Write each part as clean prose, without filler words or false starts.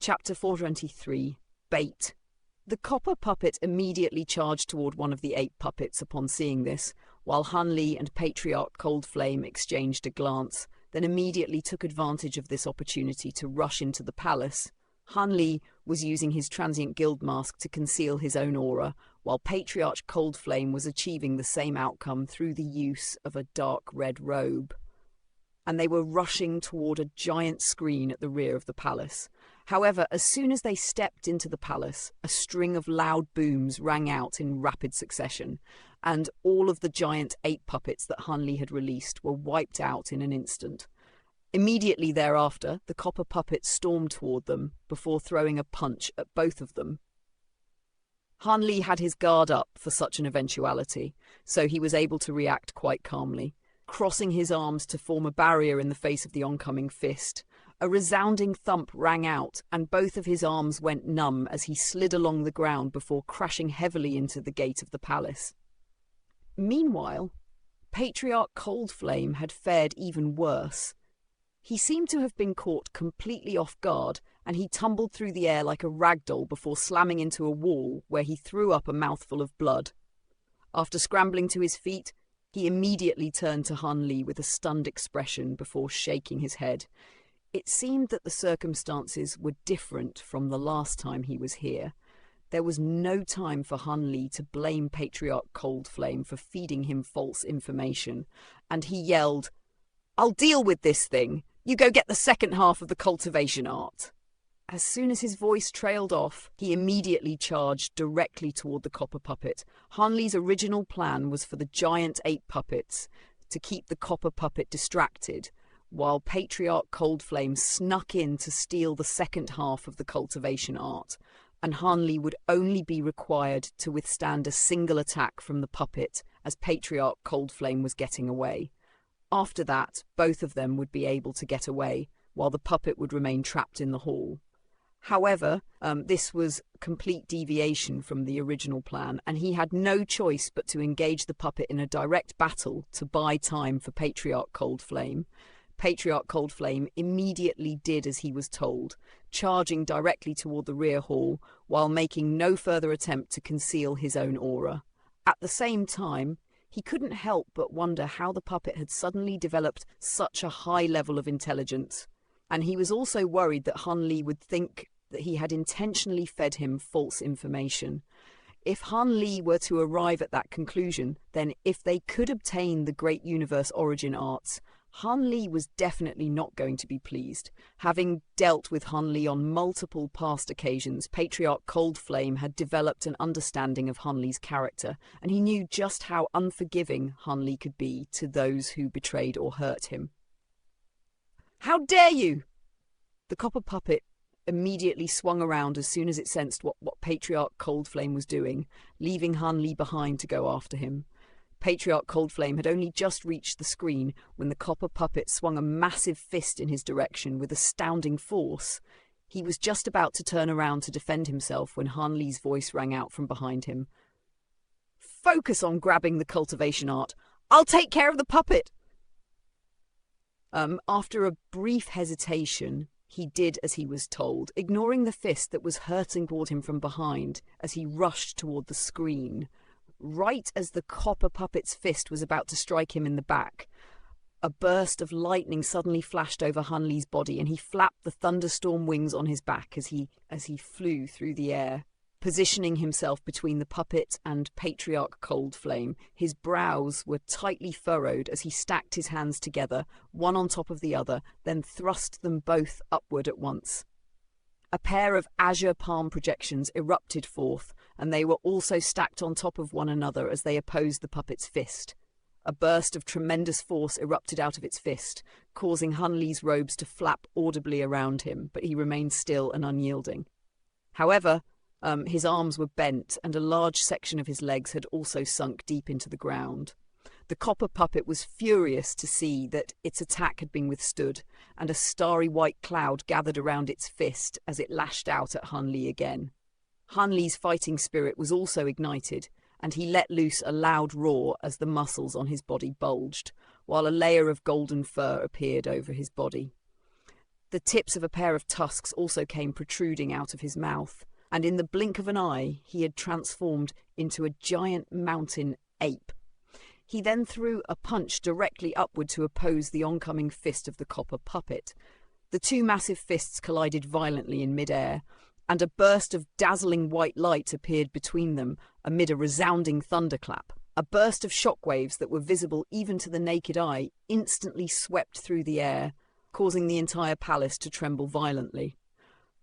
Chapter 423, Bait. The copper puppet immediately charged toward one of the 8 puppets upon seeing this, while Hanli and Patriarch Coldflame exchanged a glance, then immediately took advantage of this opportunity to rush into the palace. Hanli was using his transient guild mask to conceal his own aura, while Patriarch Coldflame was achieving the same outcome through the use of a dark red robe. And they were rushing toward a giant screen at the rear of the palace. However, as soon as they stepped into the palace, a string of loud booms rang out in rapid succession, and all of the giant 8 puppets that Hanli had released were wiped out in an instant. Immediately thereafter, the copper puppet stormed toward them before throwing a punch at both of them. Hanli had his guard up for such an eventuality, so he was able to react quite calmly, crossing his arms to form a barrier in the face of the oncoming fist. A resounding thump rang out, and both of his arms went numb as he slid along the ground before crashing heavily into the gate of the palace. Meanwhile, Patriarch Coldflame had fared even worse. He seemed to have been caught completely off guard, and he tumbled through the air like a ragdoll before slamming into a wall where he threw up a mouthful of blood. After scrambling to his feet, he immediately turned to Hanli with a stunned expression before shaking his head. It seemed that the circumstances were different from the last time he was here. There was no time for Hanli to blame Patriarch Coldflame for feeding him false information, and he yelled, "I'll deal with this thing! You go get the second half of the cultivation art!" As soon as his voice trailed off, he immediately charged directly toward the copper puppet. Hanli's original plan was for the giant 8 puppets to keep the copper puppet distracted, while Patriarch Coldflame snuck in to steal the second half of the cultivation art, and Hanli would only be required to withstand a single attack from the puppet as Patriarch Coldflame was getting away. After that, both of them would be able to get away, while the puppet would remain trapped in the hall. However, this was complete deviation from the original plan, and he had no choice but to engage the puppet in a direct battle to buy time for Patriarch Coldflame. Patriarch Coldflame immediately did as he was told, charging directly toward the rear hall while making no further attempt to conceal his own aura. At the same time, he couldn't help but wonder how the puppet had suddenly developed such a high level of intelligence, and he was also worried that Hanli would think that he had intentionally fed him false information. If Hanli were to arrive at that conclusion, then if they could obtain the Great Universe Origin Arts, Hanli was definitely not going to be pleased. Having dealt with Hanli on multiple past occasions, Patriarch Coldflame had developed an understanding of Hanli's character, and he knew just how unforgiving Hanli could be to those who betrayed or hurt him. "How dare you!" The copper puppet immediately swung around as soon as it sensed what Patriarch Coldflame was doing, leaving Hanli behind to go after him. Patriarch Coldflame had only just reached the screen when the copper puppet swung a massive fist in his direction with astounding force. He was just about to turn around to defend himself when Hanli's voice rang out from behind him. "Focus on grabbing the cultivation art. I'll take care of the puppet!" After a brief hesitation, he did as he was told, ignoring the fist that was hurting toward him from behind as he rushed toward the screen. Right as the copper puppet's fist was about to strike him in the back, a burst of lightning suddenly flashed over Hanli's body, and he flapped the thunderstorm wings on his back as he flew through the air. Positioning himself between the puppet and Patriarch Coldflame, his brows were tightly furrowed as he stacked his hands together, one on top of the other, then thrust them both upward at once. A pair of azure palm projections erupted forth, and they were also stacked on top of one another as they opposed the puppet's fist. A burst of tremendous force erupted out of its fist, causing Hanli's robes to flap audibly around him, but he remained still and unyielding. However, his arms were bent, and a large section of his legs had also sunk deep into the ground. The copper puppet was furious to see that its attack had been withstood, and a starry white cloud gathered around its fist as it lashed out at Hanli again. Hanli's fighting spirit was also ignited, and he let loose a loud roar as the muscles on his body bulged, while a layer of golden fur appeared over his body. The tips of a pair of tusks also came protruding out of his mouth, and in the blink of an eye he had transformed into a giant mountain ape. He then threw a punch directly upward to oppose the oncoming fist of the copper puppet. The two massive fists collided violently in mid-air, and a burst of dazzling white light appeared between them amid a resounding thunderclap. A burst of shockwaves that were visible even to the naked eye instantly swept through the air, causing the entire palace to tremble violently.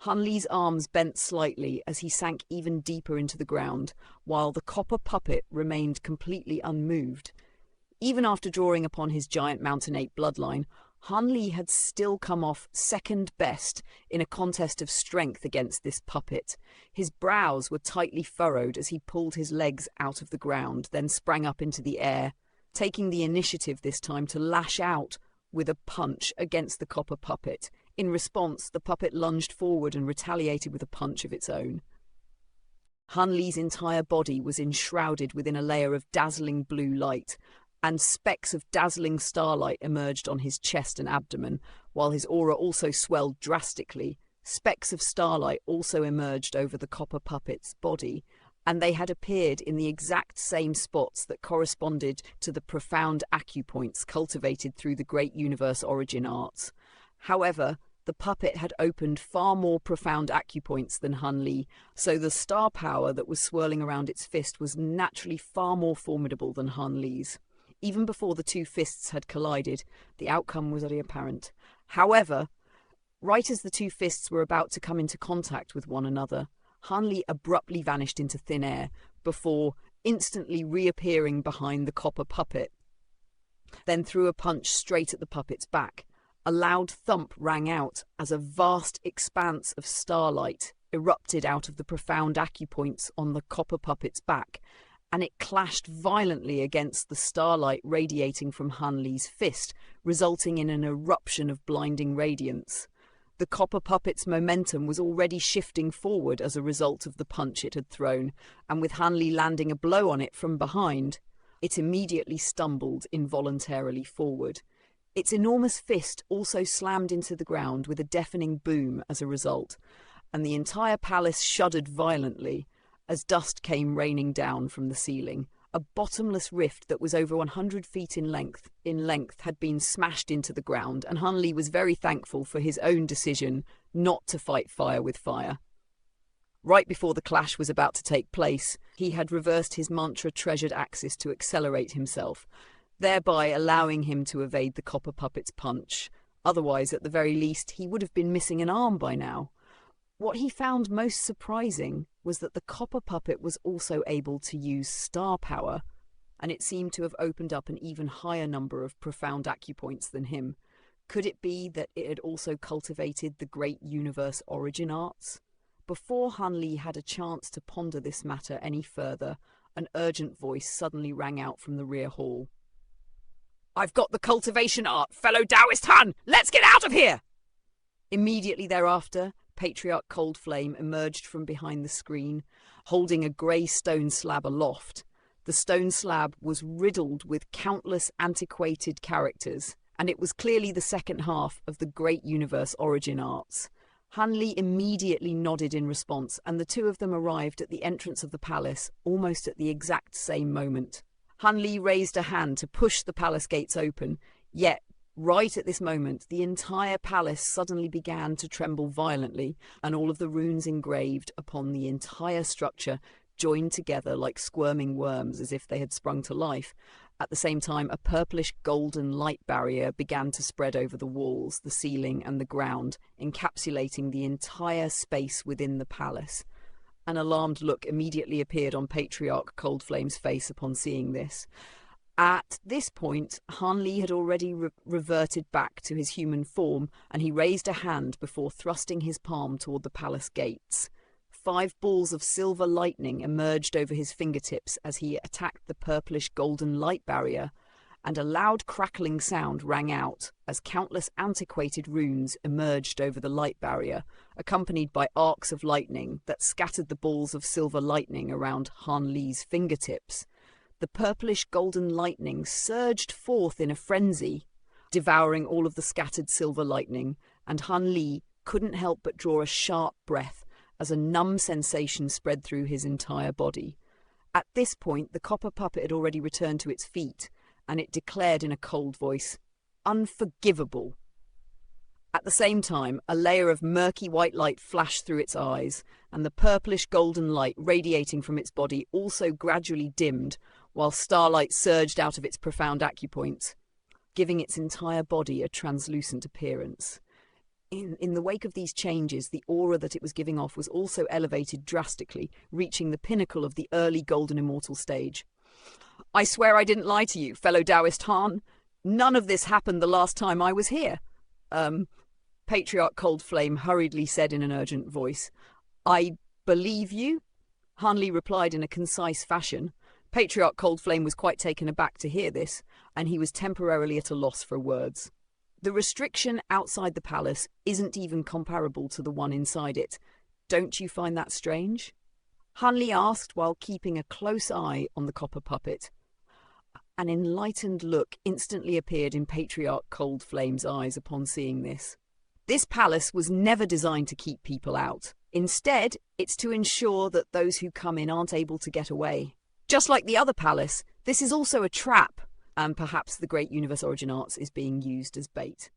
Hanli's arms bent slightly as he sank even deeper into the ground, while the copper puppet remained completely unmoved. Even after drawing upon his giant mountain ape bloodline, Hanli had still come off second best in a contest of strength against this puppet. His brows were tightly furrowed as he pulled his legs out of the ground, then sprang up into the air, taking the initiative this time to lash out with a punch against the copper puppet. In response, the puppet lunged forward and retaliated with a punch of its own. Hanli's entire body was enshrouded within a layer of dazzling blue light, and specks of dazzling starlight emerged on his chest and abdomen, while his aura also swelled drastically. Specks of starlight also emerged over the copper puppet's body, and they had appeared in the exact same spots that corresponded to the profound acupoints cultivated through the great universe origin arts. However, the puppet had opened far more profound acupoints than Hanli, so the star power that was swirling around its fist was naturally far more formidable than Hanli's. Even before the two fists had collided, the outcome was already apparent. However, right as the two fists were about to come into contact with one another, Hanli abruptly vanished into thin air before instantly reappearing behind the copper puppet, then threw a punch straight at the puppet's back. A loud thump rang out as a vast expanse of starlight erupted out of the profound acupoints on the copper puppet's back, and it clashed violently against the starlight radiating from Hanli's fist, resulting in an eruption of blinding radiance. The copper puppet's momentum was already shifting forward as a result of the punch it had thrown, and with Hanli landing a blow on it from behind, it immediately stumbled involuntarily forward. Its enormous fist also slammed into the ground with a deafening boom as a result, and the entire palace shuddered violently as dust came raining down from the ceiling. A bottomless rift that was over 100 feet in length had been smashed into the ground, and Hanli was very thankful for his own decision not to fight fire with fire. Right before the clash was about to take place, he had reversed his mantra-treasured axis to accelerate himself, thereby allowing him to evade the copper puppet's punch. Otherwise, at the very least, he would have been missing an arm by now. What he found most surprising was that the copper puppet was also able to use star power, and it seemed to have opened up an even higher number of profound acupoints than him. Could it be that it had also cultivated the great universe origin arts? Before Hanli had a chance to ponder this matter any further, an urgent voice suddenly rang out from the rear hall. "I've got the cultivation art, fellow Taoist Han! Let's get out of here!" Immediately thereafter, Patriarch Coldflame emerged from behind the screen, holding a grey stone slab aloft. The stone slab was riddled with countless antiquated characters, and it was clearly the second half of the great universe origin arts. Hanli immediately nodded in response, and the two of them arrived at the entrance of the palace almost at the exact same moment. Hanli raised a hand to push the palace gates open, yet right at this moment, the entire palace suddenly began to tremble violently, and all of the runes engraved upon the entire structure joined together like squirming worms as if they had sprung to life. At the same time, a purplish golden light barrier began to spread over the walls, the ceiling, and the ground, encapsulating the entire space within the palace. An alarmed look immediately appeared on Patriarch Coldflame's face upon seeing this. At this point, Hanli had already reverted back to his human form, and he raised a hand before thrusting his palm toward the palace gates. 5 balls of silver lightning emerged over his fingertips as he attacked the purplish golden light barrier, and a loud crackling sound rang out as countless antiquated runes emerged over the light barrier, accompanied by arcs of lightning that scattered the balls of silver lightning around Hanli's fingertips. The purplish golden lightning surged forth in a frenzy, devouring all of the scattered silver lightning, and Han Li couldn't help but draw a sharp breath as a numb sensation spread through his entire body. At this point, the copper puppet had already returned to its feet, and it declared in a cold voice, "Unforgivable." At the same time, a layer of murky white light flashed through its eyes, and the purplish golden light radiating from its body also gradually dimmed, while starlight surged out of its profound acupoints, giving its entire body a translucent appearance. In the wake of these changes, the aura that it was giving off was also elevated drastically, reaching the pinnacle of the early Golden Immortal stage. "I swear I didn't lie to you, fellow Taoist Han. None of this happened the last time I was here." Patriarch Cold Flame hurriedly said in an urgent voice. "I believe you?" Han Li replied in a concise fashion. Patriarch Cold Flame was quite taken aback to hear this, and he was temporarily at a loss for words. The restriction outside the palace isn't even comparable to the one inside it. Don't you find that strange? Han Li asked while keeping a close eye on the copper puppet. An enlightened look instantly appeared in Patriarch Cold Flame's eyes upon seeing this. This palace was never designed to keep people out. Instead, it's to ensure that those who come in aren't able to get away. Just like the other palace, this is also a trap, and perhaps the great universe origin arts is being used as bait.